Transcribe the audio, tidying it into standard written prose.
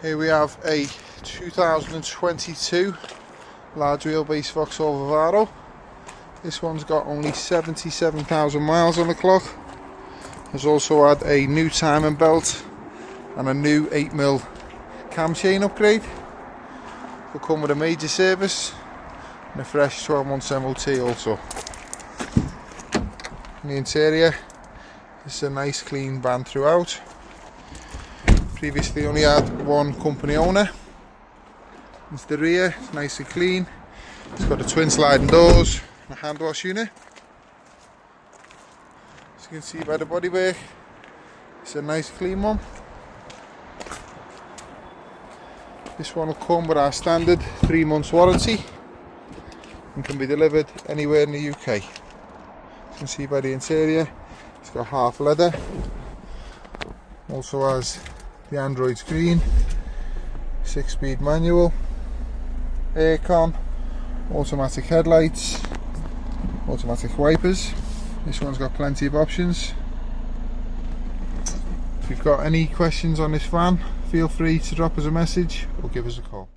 Here we have a 2022 large wheelbase Vauxhall Vivaro. This one's got only 77,000 miles on the clock. Has also had a new timing belt and a new 8mm cam chain upgrade. Will come with a major service and a fresh 12 months MOT also. In the interior, it's a nice clean van throughout. Previously only had one company owner. Into the rear, it's nice and clean. It's got the twin sliding doors and a hand wash unit. As you can see by the bodywork, it's a nice clean one. This one will come with our standard 3 months warranty and can be delivered anywhere in the UK. As you can see by the interior, it's got half leather. Also has the Android screen, 6-speed manual, aircon, automatic headlights, automatic wipers. This one's got plenty of options. If you've got any questions on this van, feel free to drop us a message or give us a call.